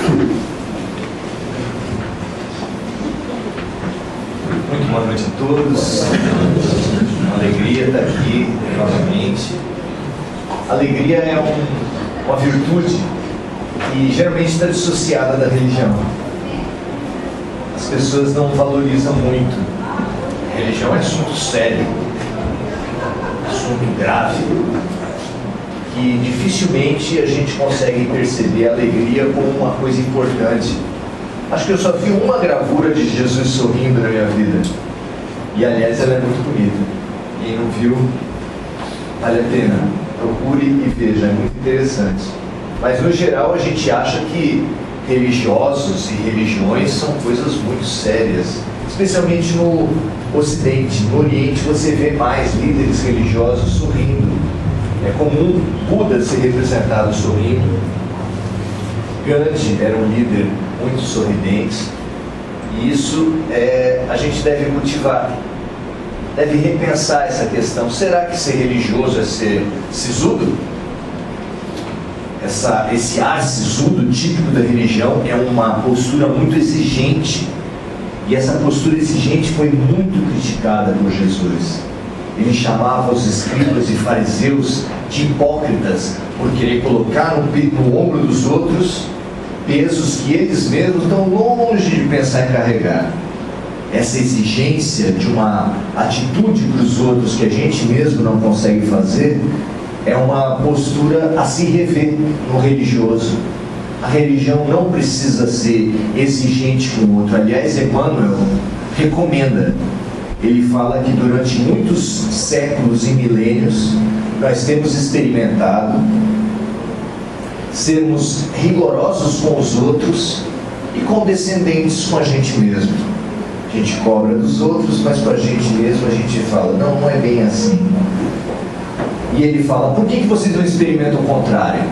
Muito boa noite a todos. Uma alegria estar aqui novamente. Alegria é uma virtude que geralmente está dissociada da religião. As pessoas não valorizam muito. A religião é assunto sério, assunto grave, que dificilmente a gente consegue perceber a alegria como uma coisa importante. Acho que eu só vi uma gravura de Jesus sorrindo na minha vida. E aliás ela é muito bonita. Quem não viu, vale a pena. Procure e veja, é muito interessante. Mas no geral a gente acha que religiosos e religiões são coisas muito sérias. Especialmente no Ocidente. No Oriente você vê mais líderes religiosos sorrindo. É comum Buda ser representado sorrindo. Gandhi era um líder muito sorridente. E isso a gente deve cultivar. Deve repensar essa questão. Será que ser religioso é ser sisudo? Esse ar sisudo típico da religião é uma postura muito exigente. E essa postura exigente foi muito criticada por Jesus. Ele chamava os escribas e fariseus de hipócritas por querer colocar no ombro dos outros pesos que eles mesmos estão longe de pensar em carregar. Essa exigência de uma atitude para os outros que a gente mesmo não consegue fazer é uma postura a se rever no religioso. A religião não precisa ser exigente com o outro. Aliás, Emmanuel recomenda. Ele fala que durante muitos séculos e milênios nós temos experimentado sermos rigorosos com os outros e condescendentes com a gente mesmo. A gente cobra dos outros, mas para a gente mesmo a gente fala, não é bem assim. E ele fala, por que vocês não experimentam o contrário?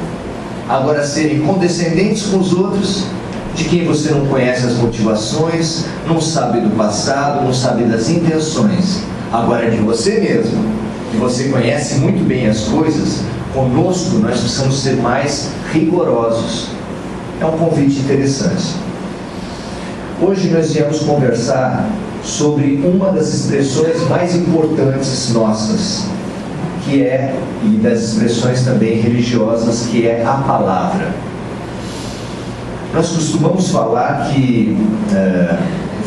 Agora serem condescendentes com os outros, de quem você não conhece as motivações, não sabe do passado, não sabe das intenções. Agora de você mesmo, que você conhece muito bem as coisas, conosco nós precisamos ser mais rigorosos. É um convite interessante. Hoje nós viemos conversar sobre uma das expressões mais importantes nossas, e das expressões também religiosas, que é a palavra. Nós costumamos falar que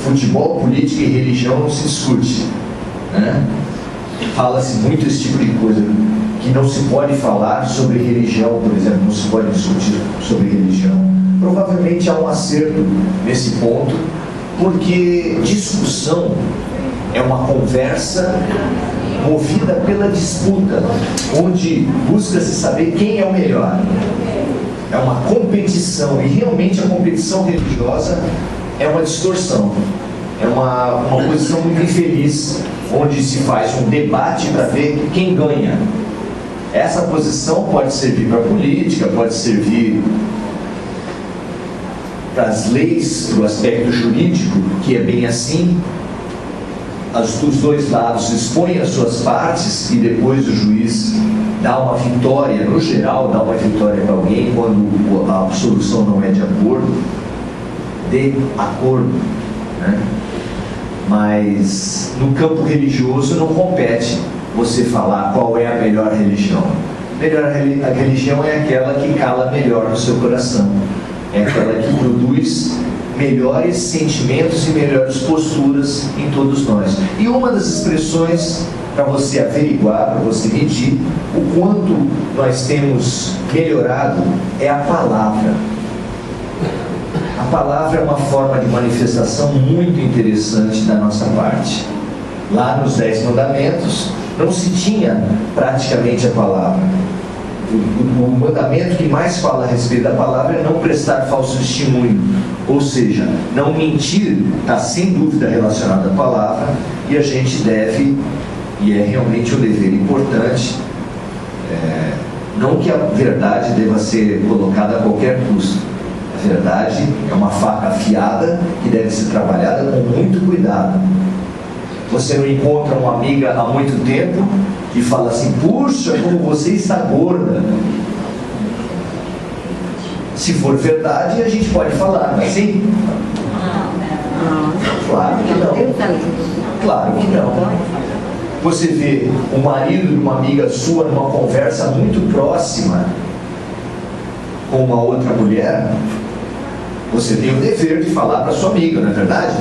futebol, política e religião não se discute, né? Fala-se muito esse tipo de coisa, que não se pode falar sobre religião, por exemplo, não se pode discutir sobre religião. Provavelmente há um acerto nesse ponto, porque discussão é uma conversa movida pela disputa, onde busca-se saber quem é o melhor. É uma competição, e realmente a competição religiosa é uma distorção, é uma posição muito infeliz, onde se faz um debate para ver quem ganha. Essa posição pode servir para a política, pode servir para as leis, para o aspecto jurídico, que é bem assim. Os dois lados expõem as suas partes e depois o juiz dá uma vitória, no geral dá uma vitória para alguém quando a absolução não é de acordo, né? Mas no campo religioso não compete você falar qual é a melhor religião. A religião é aquela que cala melhor no seu coração, é aquela que produz melhores sentimentos e melhores posturas em todos nós. E uma das expressões para você averiguar, para você medir o quanto nós temos melhorado é a palavra. A palavra é uma forma de manifestação muito interessante da nossa parte. Lá nos 10 mandamentos não se tinha praticamente a palavra. O mandamento que mais fala a respeito da palavra é não prestar falso testemunho, ou seja, não mentir, está sem dúvida relacionado à palavra, e a gente deve, e é realmente um dever importante, não que a verdade deva ser colocada a qualquer custo. A verdade é uma faca afiada que deve ser trabalhada com muito cuidado. Você não encontra uma amiga há muito tempo e fala assim, puxa, como você está gorda. Se for verdade, a gente pode falar, não é assim? Claro que não. Claro que não. Você vê o marido de uma amiga sua numa conversa muito próxima com uma outra mulher, você tem o dever de falar para sua amiga, não é verdade?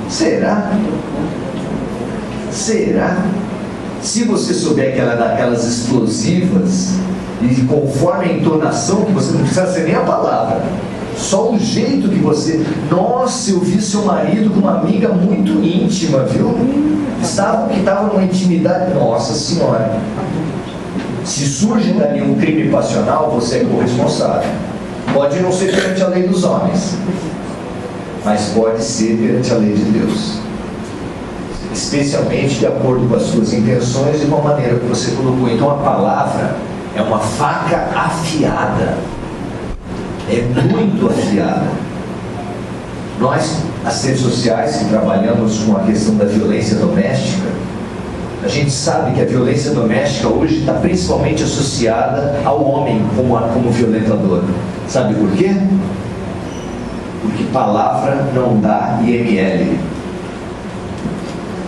Será? Será? Se você souber que ela dá aquelas explosivas, e conforme a entonação, que você não precisa ser nem a palavra, só o jeito que você... Nossa, eu vi seu marido com uma amiga muito íntima, viu? Que estava numa intimidade... Nossa Senhora! Se surge dali um crime passional, você é corresponsável. Pode não ser perante a lei dos homens, mas pode ser perante a lei de Deus. Especialmente de acordo com as suas intenções e com a maneira que você colocou. Então a palavra é uma faca afiada. É muito afiada. Nós, as redes sociais, que trabalhamos com a questão da violência doméstica, a gente sabe que a violência doméstica hoje está principalmente associada ao homem como violentador. Sabe por quê? Porque palavra não dá IML.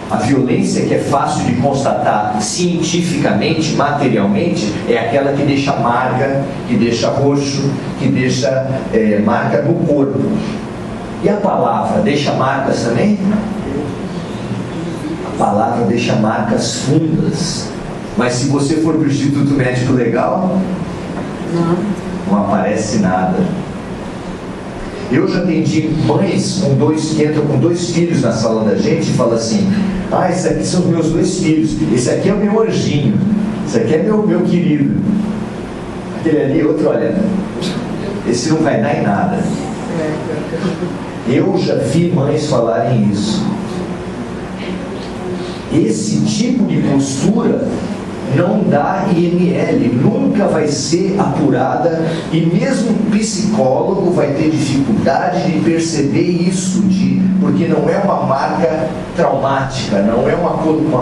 A violência que é fácil de constatar cientificamente, materialmente, é aquela que deixa marca, que deixa roxo, que deixa marca no corpo. E a palavra deixa marcas também? A palavra deixa marcas fundas. Mas se você for para o Instituto Médico Legal, não aparece nada. Eu já atendi mães que entram com 2 filhos na sala da gente e falam assim: esses aqui são os meus 2 filhos, esse aqui é o meu anjinho, esse aqui é meu querido, aquele ali, outro, olha, esse não vai dar em nada. Eu já vi mães falarem isso. Esse tipo de postura não dá IML, nunca vai ser apurada, e mesmo o psicólogo vai ter dificuldade de perceber isso, porque não é uma marca traumática, não é uma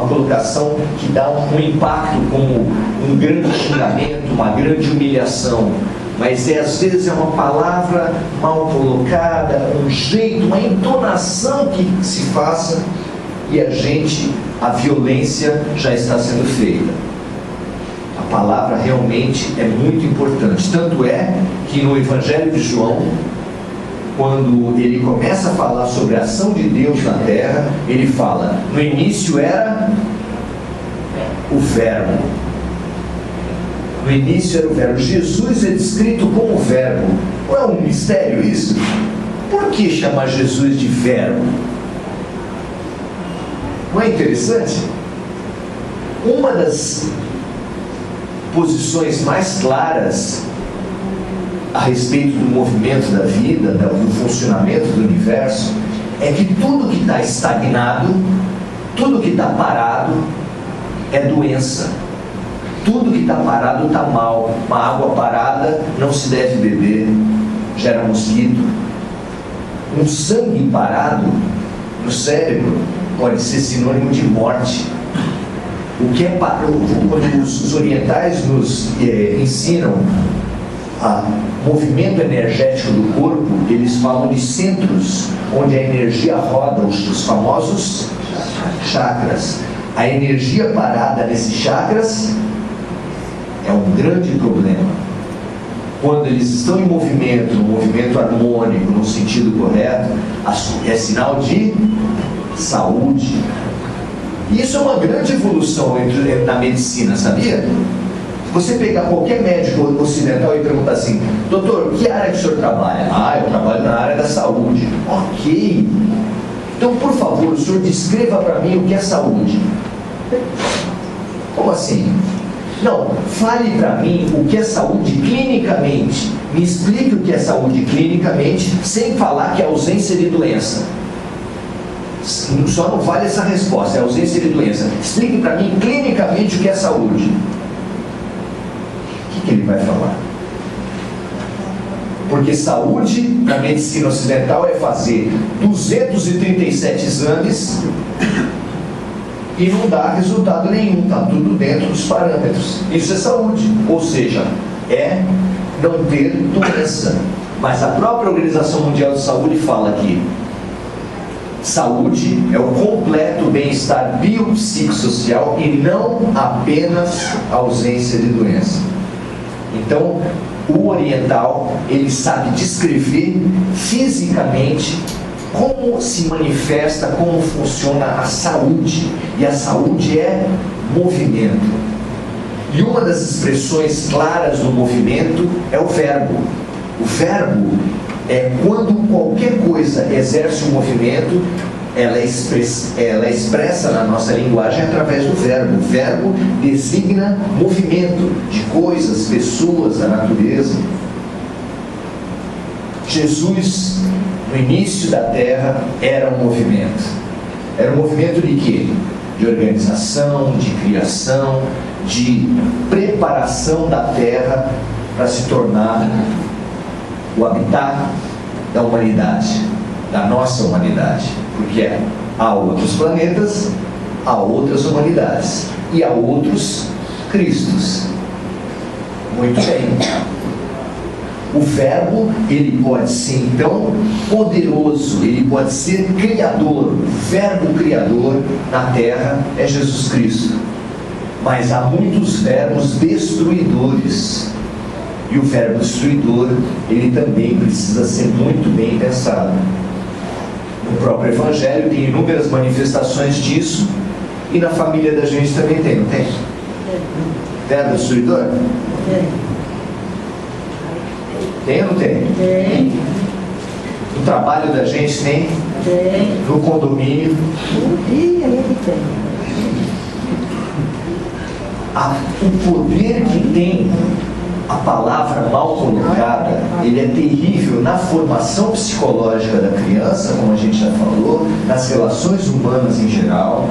colocação que dá um impacto como um grande xingamento, uma grande humilhação, mas às vezes é uma palavra mal colocada, um jeito, uma entonação que se faça, e a violência já está sendo feita. A palavra realmente é muito importante. Tanto é que no Evangelho de João, quando ele começa a falar sobre a ação de Deus na terra, ele fala: no início era o Verbo. No início era o Verbo. Jesus é descrito como Verbo. Não é um mistério isso? Por que chamar Jesus de Verbo? Não é interessante? Uma das posições mais claras a respeito do movimento da vida, do funcionamento do universo, é que tudo que está estagnado, tudo que está parado é doença. Tudo que está parado está mal. Uma água parada não se deve beber, gera mosquito. Um sangue parado no cérebro pode ser sinônimo de morte. O que é quando os orientais nos ensinam o movimento energético do corpo, eles falam de centros, onde a energia roda, os famosos chakras. A energia parada nesses chakras é um grande problema. Quando eles estão em movimento, um movimento harmônico, no sentido correto, é sinal de saúde. Isso é uma grande evolução na medicina, sabia? Você pegar qualquer médico ocidental e perguntar assim: doutor, que área que o senhor trabalha? Eu trabalho na área da saúde. Ok. Então, por favor, o senhor descreva para mim o que é saúde. Como assim? Não, fale para mim o que é saúde clinicamente. Me explique o que é saúde clinicamente, sem falar que é ausência de doença. Só não vale essa resposta, é ausência de doença. Explique para mim clinicamente o que é saúde. O que ele vai falar? Porque saúde, na medicina ocidental, é fazer 237 exames e não dá resultado nenhum, está tudo dentro dos parâmetros. Isso é saúde, ou seja, é não ter doença. Mas a própria Organização Mundial de Saúde fala que saúde é o completo bem-estar biopsicossocial e não apenas a ausência de doença. Então, o oriental, ele sabe descrever fisicamente como se manifesta, como funciona a saúde. E a saúde é movimento. E uma das expressões claras do movimento é o verbo. O verbo é quando qualquer coisa exerce um movimento, ela é expressa na nossa linguagem através do verbo. O verbo designa movimento de coisas, pessoas, da natureza. Jesus, no início da terra, era um movimento. Era um movimento de quê? De organização, de criação, de preparação da terra para se tornar o habitat da humanidade, da nossa humanidade. Porque há outros planetas, há outras humanidades e há outros Cristos. Muito bem. O verbo, ele pode ser então poderoso, ele pode ser criador. O verbo criador na terra é Jesus Cristo. Mas há muitos verbos destruidores. E o verbo destruidor, ele também precisa ser muito bem pensado. No próprio Evangelho tem inúmeras manifestações disso, e na família da gente também tem, não tem? Verbo destruidor? Tem ou não tem? Tem. No trabalho da gente tem? Tem. No condomínio? Ele tem. O poder que tem a palavra mal colocada, ele é terrível na formação psicológica da criança, como a gente já falou, nas relações humanas em geral,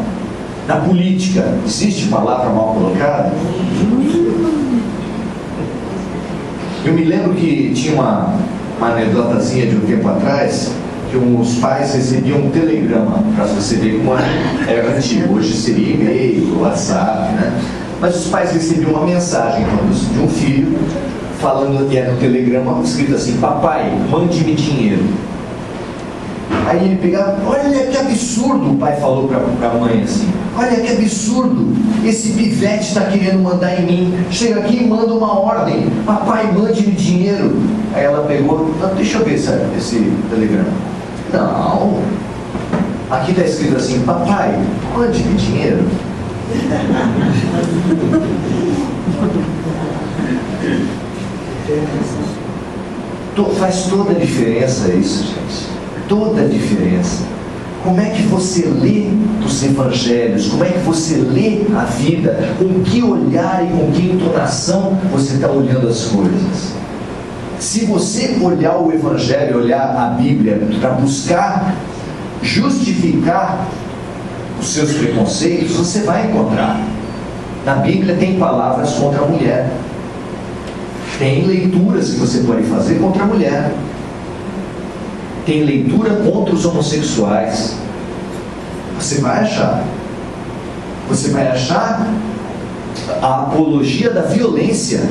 na política. Existe palavra mal colocada? Eu me lembro que tinha uma anedotazinha de um tempo atrás, que os pais recebiam um telegrama, para você ver como era antigo. Hoje seria e-mail, WhatsApp, né? Mas os pais recebiam uma mensagem de um filho, falando, e era um telegrama escrito assim: papai, mande-me dinheiro. Aí ele pegava: olha que absurdo, o pai falou para a mãe assim: olha que absurdo, esse pivete está querendo mandar em mim, chega aqui e manda uma ordem: papai, mande-me dinheiro. Aí ela pegou: não, deixa eu ver esse telegrama. Não, aqui está escrito assim: papai, mande-me dinheiro. Faz toda a diferença isso, gente. Toda a diferença. Como é que você lê os evangelhos? Como é que você lê a vida? Com que olhar e com que entonação você está olhando as coisas? Se você olhar o evangelho, olhar a Bíblia para buscar justificar os seus preconceitos, você vai encontrar. Na Bíblia tem palavras contra a mulher, tem leituras que você pode fazer contra a mulher, tem leitura contra os homossexuais. Você vai achar a apologia da violência.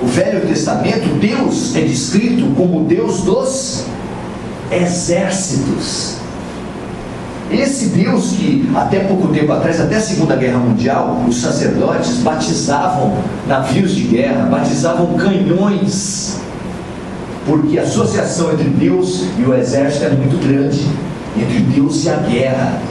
O Velho Testamento, Deus é descrito como Deus dos exércitos. Esse Deus que até pouco tempo atrás, até a Segunda Guerra Mundial, os sacerdotes batizavam navios de guerra, batizavam canhões, porque a associação entre Deus e o exército é muito grande, entre Deus e a guerra.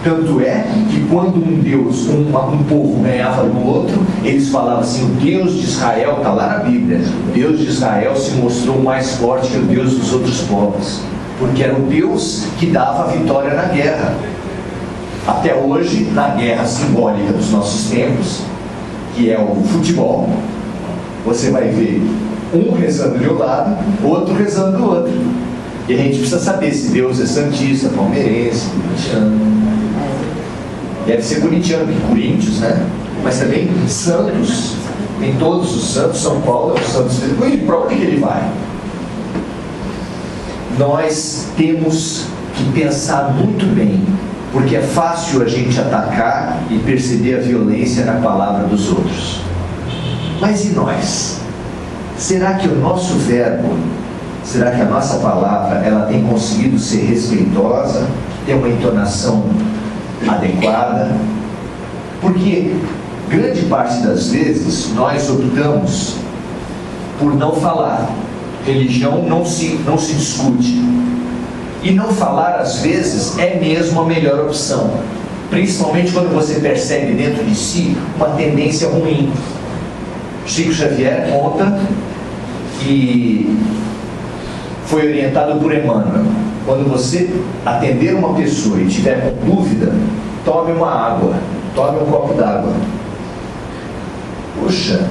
Tanto é que quando um povo ganhava do outro, eles falavam assim: o Deus de Israel, está lá na Bíblia, o Deus de Israel se mostrou mais forte que o Deus dos outros povos, porque era o Deus que dava a vitória na guerra. Até hoje, na guerra simbólica dos nossos tempos, que é o futebol, você vai ver um rezando de um lado, outro rezando do outro. E a gente precisa saber se Deus é santista, palmeirense, corintiano. Deve ser corintiano, porque Coríntios, né? Mas também santos. Tem todos os santos. São Paulo é o santo. Para onde que ele vai? Nós temos que pensar muito bem, porque é fácil a gente atacar e perceber a violência na palavra dos outros. Mas e nós? Será que o nosso verbo, será que a nossa palavra, ela tem conseguido ser respeitosa, ter uma entonação adequada? Porque grande parte das vezes nós optamos por não falar. Religião não se discute. E não falar, às vezes, é mesmo a melhor opção. Principalmente quando você percebe dentro de si uma tendência ruim. Chico Xavier conta que foi orientado por Emmanuel. Quando você atender uma pessoa e tiver com dúvida, tome uma água, tome um copo d'água. Puxa,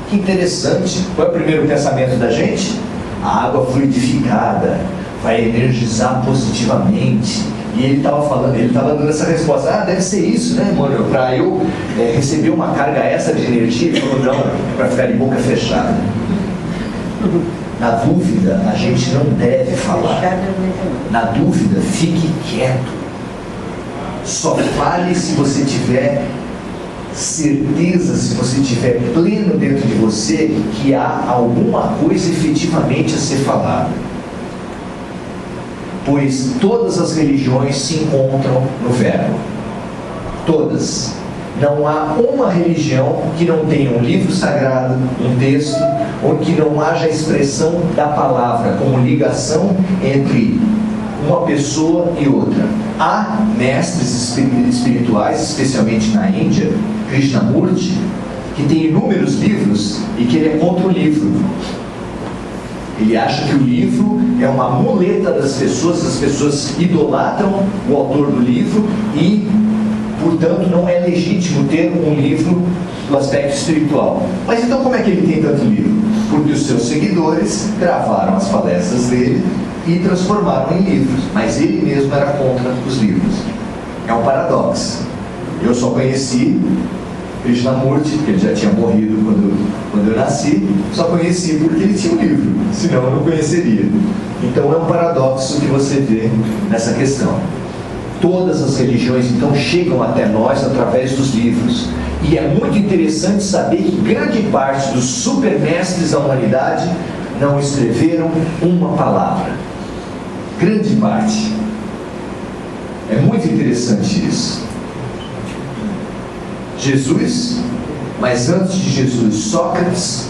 que interessante. Qual é o primeiro pensamento da gente? A água fluidificada vai energizar positivamente. E ele estava falando, ele estava dando essa resposta. Deve ser isso, né, Emmanuel? Para eu receber uma carga extra de energia. Ele falou, não, para ficar de boca fechada. Na dúvida, a gente não deve falar. Na dúvida, fique quieto. Só fale se você tiver certeza, se você tiver pleno dentro de você que há alguma coisa efetivamente a ser falada. Pois todas as religiões se encontram no verbo. Todas. Não há uma religião que não tenha um livro sagrado, um texto, ou que não haja a expressão da palavra como ligação entre uma pessoa e outra. Há mestres espirituais, especialmente na Índia, Krishnamurti, que tem inúmeros livros e que ele é contra o livro. Ele acha que o livro é uma muleta das pessoas, as pessoas idolatram o autor do livro e, portanto, não é legítimo ter um livro do aspecto espiritual. Mas então como é que ele tem tanto livro? Porque os seus seguidores gravaram as palestras dele e transformaram em livros, mas ele mesmo era contra os livros. É um paradoxo. Eu só conheci Krishnamurti, porque ele já tinha morrido quando eu nasci, só conheci porque ele tinha um livro, senão eu não conheceria. Então é um paradoxo que você vê nessa questão. Todas as religiões então chegam até nós através dos livros. E é muito interessante saber que grande parte dos supermestres da humanidade não escreveram uma palavra. Grande parte. É muito interessante isso. Jesus, mas antes de Jesus, Sócrates,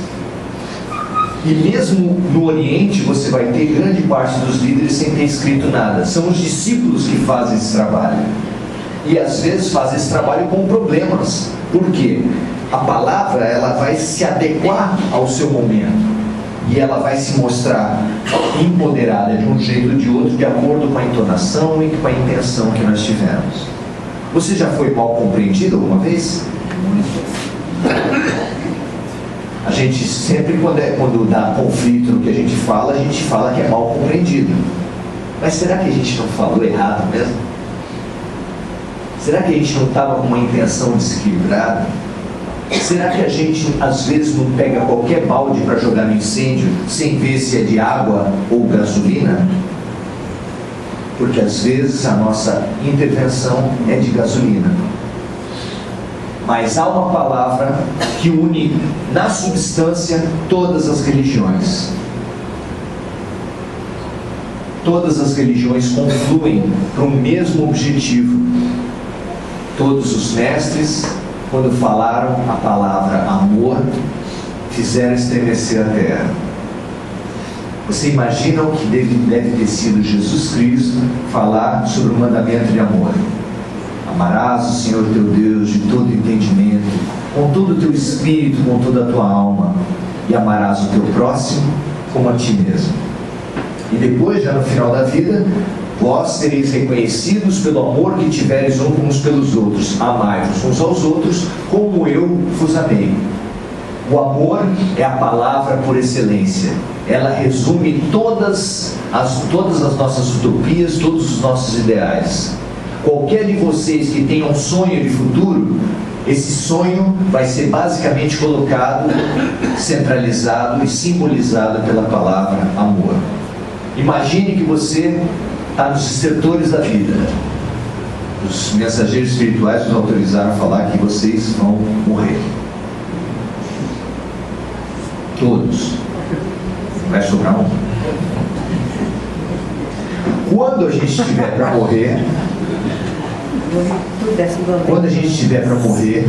e mesmo no Oriente você vai ter grande parte dos líderes sem ter escrito nada. São os discípulos que fazem esse trabalho. E às vezes fazem esse trabalho com problemas. Por quê? A palavra ela vai se adequar ao seu momento. E ela vai se mostrar empoderada de um jeito ou de outro, de acordo com a entonação e com a intenção que nós tivemos. Você já foi mal compreendido alguma vez? A gente sempre, quando dá conflito no que a gente fala que é mal compreendido. Mas será que a gente não falou errado mesmo? Será que a gente não estava com uma intenção desequilibrada? Será que a gente, às vezes, não pega qualquer balde para jogar no incêndio, sem ver se é de água ou gasolina? Porque, às vezes, a nossa intervenção é de gasolina. Mas há uma palavra que une, na substância, todas as religiões. Todas as religiões confluem para o mesmo objetivo. Todos os mestres, quando falaram a palavra amor, fizeram estremecer a terra. Você imagina o que deve ter sido Jesus Cristo falar sobre o mandamento de amor? Amarás o Senhor teu Deus de todo entendimento, com todo o teu espírito, com toda a tua alma, e amarás o teu próximo como a ti mesmo. E depois, já no final da vida, vós sereis reconhecidos pelo amor que tiveres uns pelos outros. Amai-vos uns aos outros como eu vos amei. O amor é a palavra por excelência. Ela resume todas as nossas utopias, todos os nossos ideais. Qualquer de vocês que tenha um sonho de futuro, esse sonho vai ser basicamente colocado, centralizado e simbolizado pela palavra amor. Imagine que você está nos setores da vida. Os mensageiros espirituais nos autorizaram a falar que vocês vão morrer. Todos. Vai sobrar um. Quando a gente estiver para morrer, quando a gente estiver para morrer,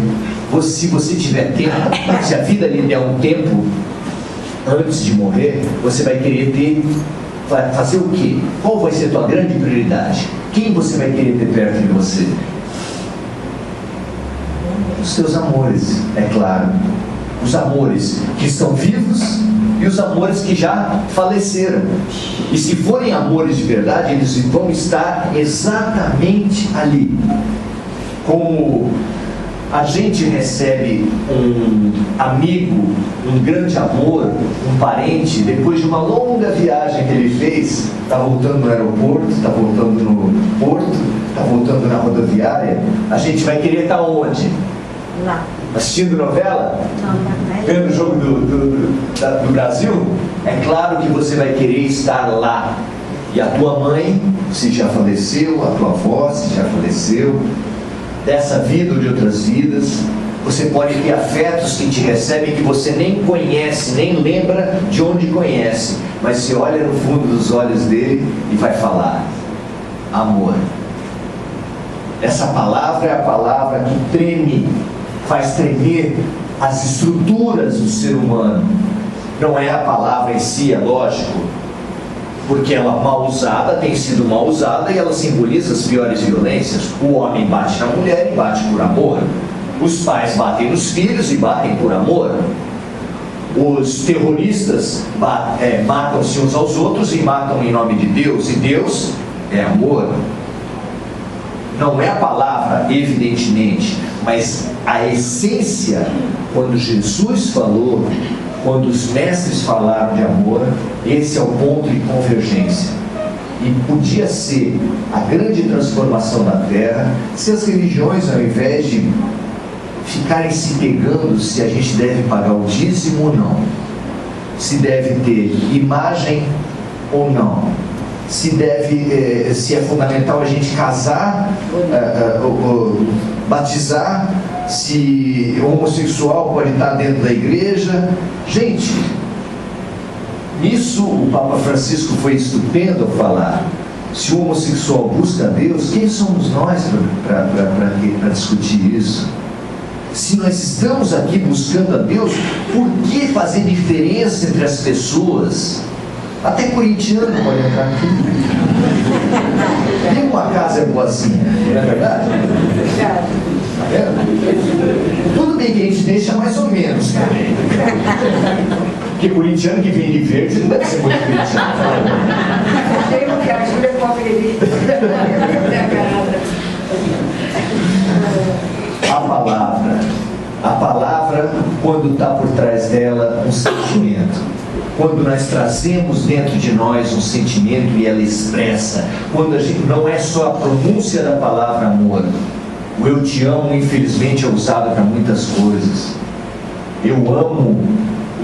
se você tiver tempo, se a vida lhe der um tempo antes de morrer, você vai querer fazer o quê? Qual vai ser a tua grande prioridade? Quem você vai querer ter perto de você? Os teus amores, é claro. Os amores que estão vivos e os amores que já faleceram. E se forem amores de verdade, eles vão estar exatamente ali. Como a gente recebe um amigo, um grande amor, um parente, depois de uma longa viagem que ele fez, está voltando no aeroporto, está voltando no porto, está voltando na rodoviária, a gente vai querer estar onde? Lá. Assistindo novela? Não, vendo o jogo do Brasil? É claro que você vai querer estar lá. E a tua mãe, se já faleceu, a tua avó, se já faleceu, dessa vida ou de outras vidas, você pode ter afetos que te recebem que você nem conhece, nem lembra de onde conhece, mas você olha no fundo dos olhos dele e vai falar: amor. Essa palavra é a palavra que treme, faz tremer as estruturas do ser humano. Não é a palavra em si, é lógico, porque ela mal usada, tem sido mal usada, e ela simboliza as piores violências. O homem bate na mulher e bate por amor. Os pais batem nos filhos e batem por amor. Os terroristas matam-se uns aos outros e matam em nome de Deus, e Deus é amor. Não é a palavra, evidentemente, mas a essência, quando Jesus falou, quando os mestres falaram de amor, esse é o ponto de convergência. E podia ser a grande transformação da Terra se as religiões, ao invés de ficarem se pegando se a gente deve pagar o dízimo ou não, se deve ter imagem ou não, se é fundamental a gente casar, batizar, se homossexual pode estar dentro da igreja. Gente, isso o Papa Francisco foi estupendo ao falar. Se o homossexual busca a Deus, quem somos nós para discutir isso? Se nós estamos aqui buscando a Deus, por que fazer diferença entre as pessoas? Até corintiano pode entrar aqui. Nenhuma casa é boazinha, não é verdade? Tá vendo? Tudo bem que a gente deixa mais ou menos também. Porque corintiano que vem de verde não deve ser muito corintiano. Tem um que ajuda a pobre. A palavra, quando está por trás dela um sentimento, quando nós trazemos dentro de nós um sentimento e ela expressa, quando a gente não é só a pronúncia da palavra amor. O eu te amo, infelizmente, é usado para muitas coisas. Eu amo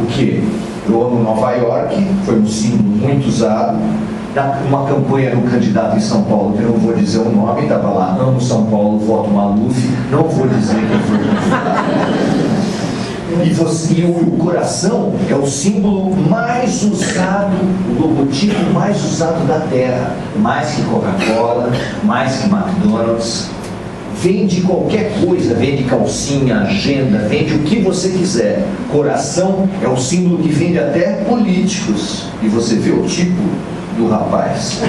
o quê? Eu amo Nova York, foi um símbolo muito usado. Uma campanha no candidato em São Paulo, que eu não vou dizer o nome, estava lá: amo São Paulo, voto Maluf, não vou dizer quem foi candidato. E o coração é o símbolo mais usado, o logotipo mais usado da Terra, mais que Coca-Cola, mais que McDonald's. Vende qualquer coisa, vende calcinha, agenda, vende o que você quiser. Coração é o símbolo que vende até políticos. E você vê o tipo do rapaz.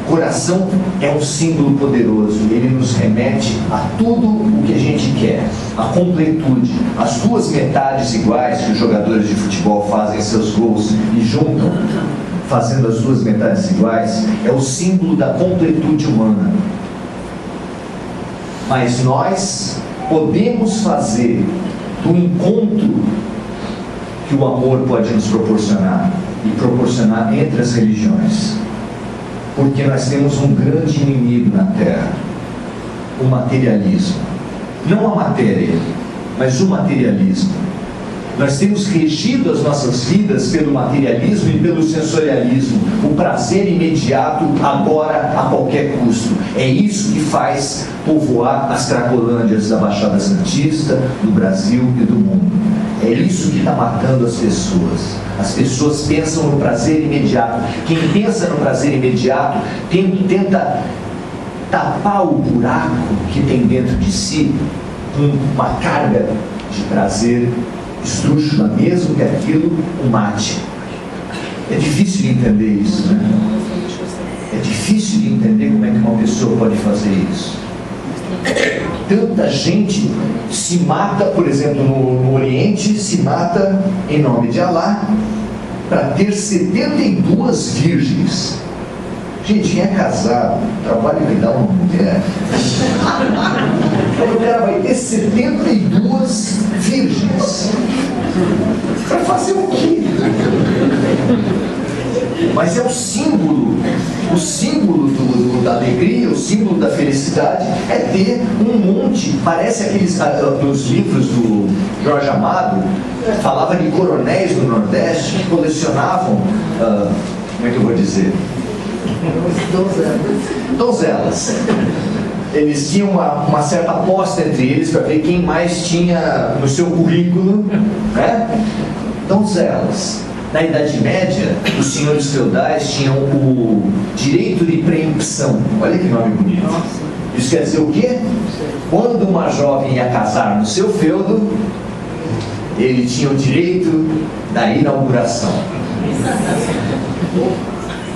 Coração é um símbolo poderoso, ele nos remete a tudo o que a gente quer, a completude. As duas metades iguais que os jogadores de futebol fazem seus gols e juntam, fazendo as duas metades iguais, é o símbolo da completude humana. Mas nós podemos fazer do encontro que o amor pode nos proporcionar, e proporcionar entre as religiões, porque nós temos um grande inimigo na Terra: o materialismo. Não a matéria, mas o materialismo. Nós temos regido as nossas vidas pelo materialismo e pelo sensorialismo, o prazer imediato, agora, a qualquer custo. É isso que faz povoar as Cracolândias da Baixada Santista, do Brasil e do mundo. É isso que está matando as pessoas. As pessoas pensam no prazer imediato. Quem pensa no prazer imediato tenta tapar o buraco que tem dentro de si com uma carga de prazer esdrúxula, mesmo que aquilo o mate. É difícil de entender isso, né? É difícil de entender como é que uma pessoa pode fazer isso. Tanta gente se mata, por exemplo, no Oriente, se mata em nome de Alá para ter 72 virgens. Gente, quem é casado, trabalha em dar uma mulher. O cara vai ter 72 virgens. Para fazer o quê? Mas é o símbolo da alegria, o símbolo da felicidade, é ter um monte, parece aqueles dos livros do Jorge Amado, falava de coronéis do Nordeste que colecionavam, como é que eu vou dizer? Donzelas. Eles tinham uma certa aposta entre eles para ver quem mais tinha no seu currículo, né? Donzelas. Na Idade Média, os senhores feudais tinham o direito de preempção. Olha que nome bonito. Isso quer dizer o quê? Quando uma jovem ia casar no seu feudo, ele tinha o direito da inauguração.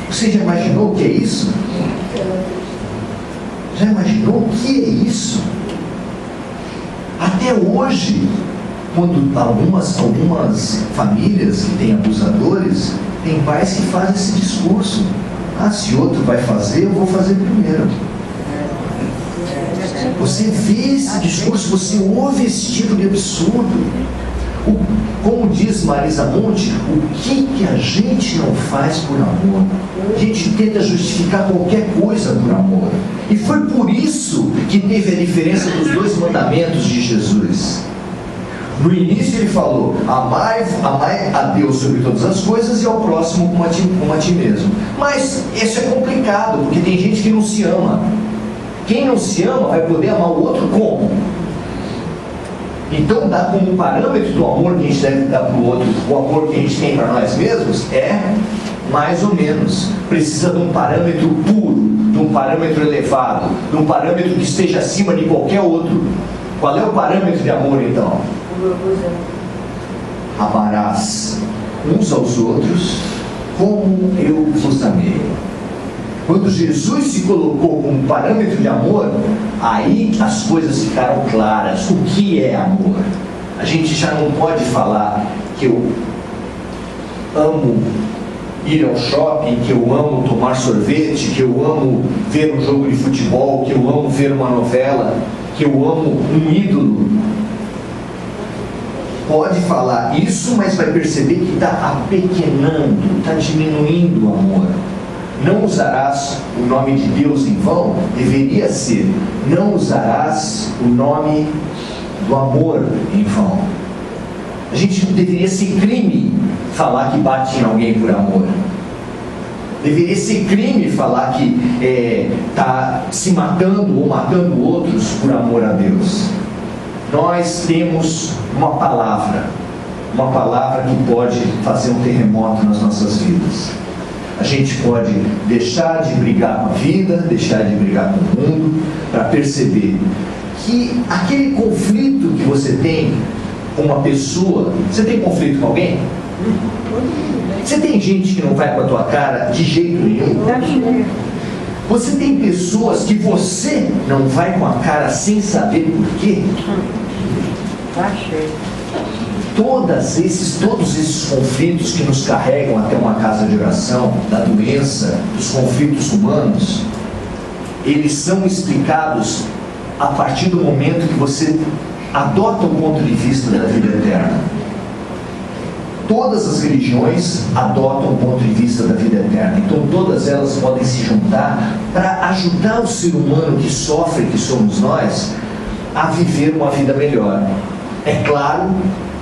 Você já imaginou o que é isso? Já imaginou o que é isso? Até hoje, quando algumas famílias que têm abusadores, tem pais que fazem esse discurso. Se outro vai fazer, eu vou fazer primeiro. Você vê esse discurso, você ouve esse tipo de absurdo. Como diz Marisa Monte, o que a gente não faz por amor? A gente tenta justificar qualquer coisa por amor. E foi por isso que teve a diferença dos 2 mandamentos de Jesus. No início ele falou: amai a Deus sobre todas as coisas e ao próximo como a ti mesmo. Mas isso é complicado, porque tem gente que não se ama. Quem não se ama vai poder amar o outro como? Então, dá como parâmetro do amor que a gente deve dar para o outro, o amor que a gente tem para nós mesmos, é mais ou menos. Precisa de um parâmetro puro, de um parâmetro elevado, de um parâmetro que esteja acima de qualquer outro. Qual é o parâmetro de amor, então? Amarás uns aos outros como eu vos amei. Quando Jesus se colocou como parâmetro de amor, aí as coisas ficaram claras. O que é amor? A gente já não pode falar que eu amo ir ao shopping, que eu amo tomar sorvete, que eu amo ver um jogo de futebol, que eu amo ver uma novela, que eu amo um ídolo. Pode falar isso, mas vai perceber que está apequenando, está diminuindo o amor. Não usarás o nome de Deus em vão, deveria ser: não usarás o nome do amor em vão. A gente não deveria ser crime falar que bate em alguém por amor. Deveria ser crime falar que está se matando ou matando outros por amor a Deus. Nós temos uma palavra que pode fazer um terremoto nas nossas vidas. A gente pode deixar de brigar com a vida, deixar de brigar com o mundo, para perceber que aquele conflito que você tem com uma pessoa, você tem conflito com alguém? Você tem gente que não vai com a tua cara de jeito nenhum? Você tem pessoas que você não vai com a cara sem saber por quê? Todos esses conflitos que nos carregam até uma casa de oração, da doença, dos conflitos humanos, eles são explicados a partir do momento que você adota o ponto de vista da vida eterna. Todas as religiões adotam o ponto de vista da vida eterna. Então todas elas podem se juntar para ajudar o ser humano que sofre, que somos nós, a viver uma vida melhor. É claro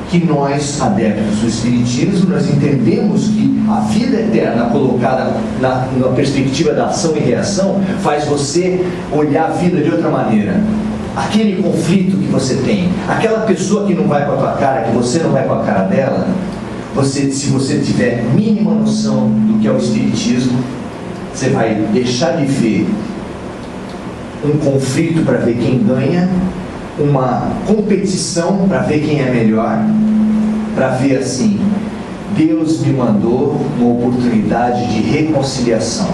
que nós, adeptos do Espiritismo, nós entendemos que a vida eterna colocada na perspectiva da ação e reação faz você olhar a vida de outra maneira. Aquele conflito que você tem, aquela pessoa que não vai com a tua cara, que você não vai com a cara dela, se você tiver mínima noção do que é o Espiritismo, você vai deixar de ver um conflito para ver quem ganha, uma competição para ver quem é melhor, para ver assim, Deus me mandou uma oportunidade de reconciliação.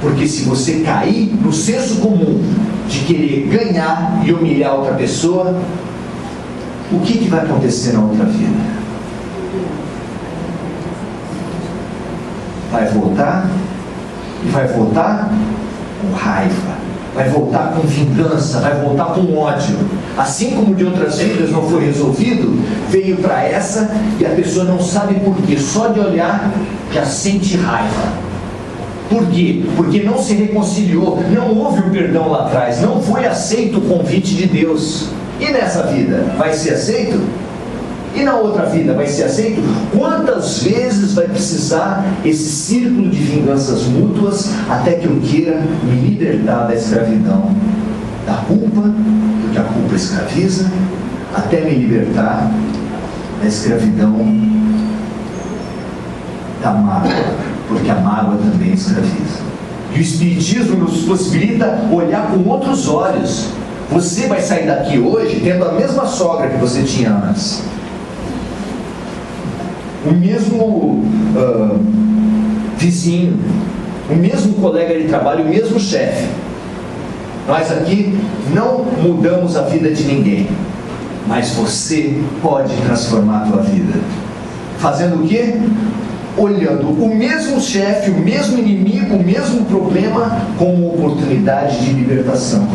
Porque se você cair no senso comum de querer ganhar e humilhar outra pessoa, o que vai acontecer na outra vida? Vai voltar, e vai voltar com raiva, vai voltar com vingança, vai voltar com ódio. Assim como de outras vidas não foi resolvido, veio para essa e a pessoa não sabe por quê, só de olhar já sente raiva. Por quê? Porque não se reconciliou, não houve o perdão lá atrás, não foi aceito o convite de Deus. E nessa vida vai ser aceito? E na outra vida vai ser aceito? Quantas vezes vai precisar esse círculo de vinganças mútuas até que eu queira me libertar da escravidão, da culpa, porque a culpa escraviza, até me libertar da escravidão da mágoa, porque a mágoa também escraviza. E o Espiritismo nos possibilita olhar com outros olhos. Você vai sair daqui hoje tendo a mesma sogra que você tinha antes, o mesmo vizinho, o mesmo colega de trabalho, o mesmo chefe. Nós aqui não mudamos a vida de ninguém, mas você pode transformar a tua vida. Fazendo o quê? Olhando o mesmo chefe, o mesmo inimigo, o mesmo problema como oportunidade de libertação.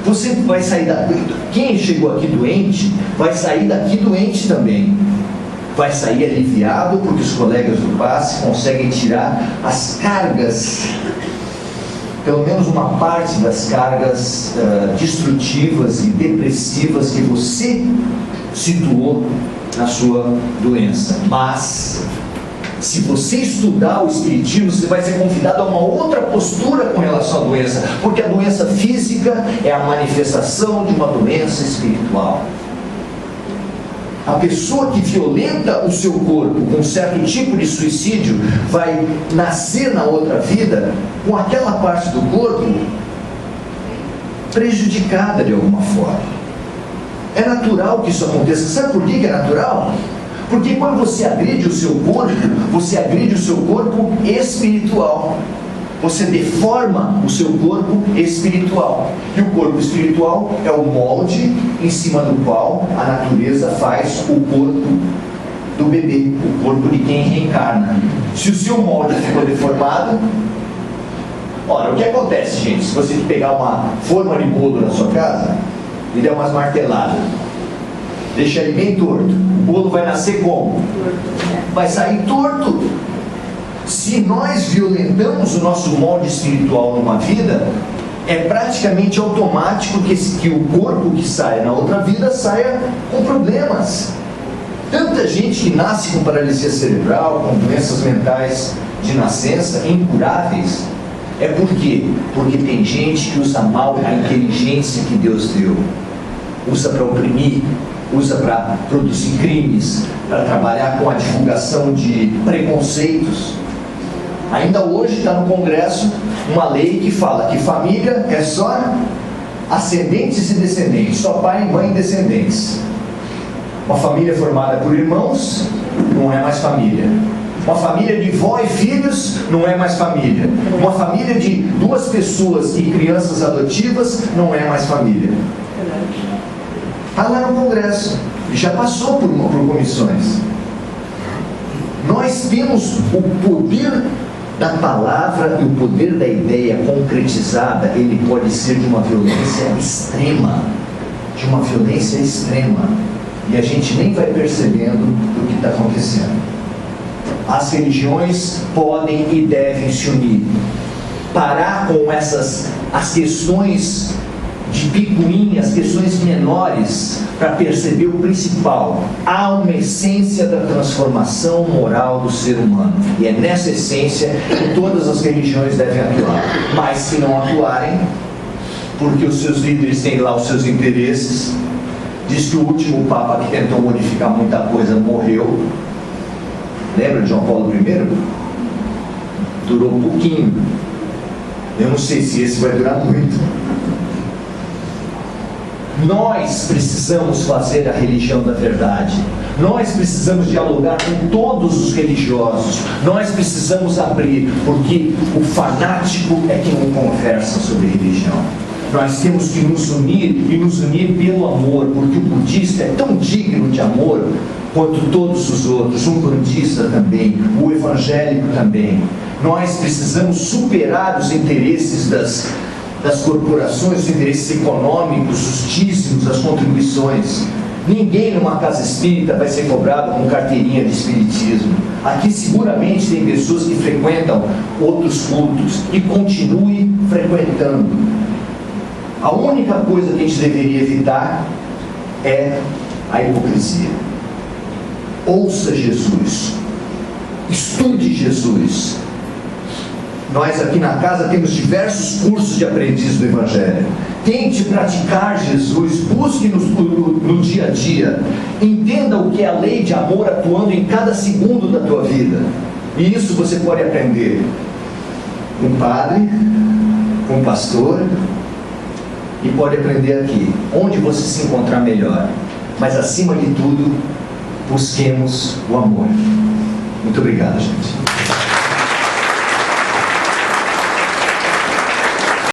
Você vai sair daqui, quem chegou aqui doente, vai sair daqui doente também. Vai sair aliviado porque os colegas do passe conseguem tirar as cargas, pelo menos uma parte das cargas destrutivas e depressivas que você situou na sua doença. Mas se você estudar o Espiritismo, você vai ser convidado a uma outra postura com relação à doença, porque a doença física é a manifestação de uma doença espiritual. A pessoa que violenta o seu corpo com um certo tipo de suicídio vai nascer na outra vida com aquela parte do corpo prejudicada de alguma forma. É natural que isso aconteça. Sabe por que é natural? Porque quando você agride o seu corpo, você agride o seu corpo espiritual. Você deforma o seu corpo espiritual. E o corpo espiritual é o molde em cima do qual a natureza faz o corpo do bebê, o corpo de quem reencarna. Se o seu molde ficou deformado, ora, o que acontece, gente? Se você pegar uma forma de bolo na sua casa e der umas marteladas, deixa ele bem torto, o bolo vai nascer como? Vai sair torto. Se nós violentamos o nosso molde espiritual numa vida, é praticamente automático que o corpo que saia na outra vida saia com problemas. Tanta gente que nasce com paralisia cerebral, com doenças mentais de nascença, incuráveis. É por quê? Porque tem gente que usa mal a inteligência que Deus deu. Usa para oprimir, usa para produzir crimes, para trabalhar com a divulgação de preconceitos. Ainda hoje está no Congresso uma lei que fala que família é só ascendentes e descendentes, só pai, mãe e descendentes. Uma família formada por irmãos não é mais família. Uma família de vó e filhos não é mais família. Uma família de duas pessoas e crianças adotivas não é mais família. Está lá no Congresso, já passou por comissões. Nós temos o poder da palavra e o poder da ideia concretizada. Ele pode ser de uma violência extrema, e a gente nem vai percebendo o que está acontecendo. As religiões podem e devem se unir, parar com as questões de picuinhas, questões menores, para perceber o principal. Há uma essência da transformação moral do ser humano, e é nessa essência que todas as religiões devem atuar. Mas se não atuarem, porque os seus líderes têm lá os seus interesses, diz que o último Papa que tentou modificar muita coisa morreu. Lembra de João Paulo I? Durou um pouquinho. Eu não sei se esse vai durar muito. Nós precisamos fazer a religião da verdade. Nós precisamos dialogar com todos os religiosos. Nós precisamos abrir, porque o fanático é quem não conversa sobre religião. Nós temos que nos unir, e nos unir pelo amor, porque o budista é tão digno de amor quanto todos os outros, o budista também, o evangélico também. Nós precisamos superar os interesses das corporações, os interesses econômicos, os dízimos, as contribuições. Ninguém numa casa espírita vai ser cobrado com carteirinha de espiritismo. Aqui seguramente tem pessoas que frequentam outros cultos, e continue frequentando. A única coisa que a gente deveria evitar é a hipocrisia. Ouça Jesus, estude Jesus. Nós aqui na casa temos diversos cursos de aprendiz do Evangelho. Tente praticar Jesus, busque no dia a dia. Entenda o que é a lei de amor atuando em cada segundo da tua vida. E isso você pode aprender com um padre, com um pastor, e pode aprender aqui, onde você se encontrar melhor. Mas acima de tudo, busquemos o amor. Muito obrigado, gente.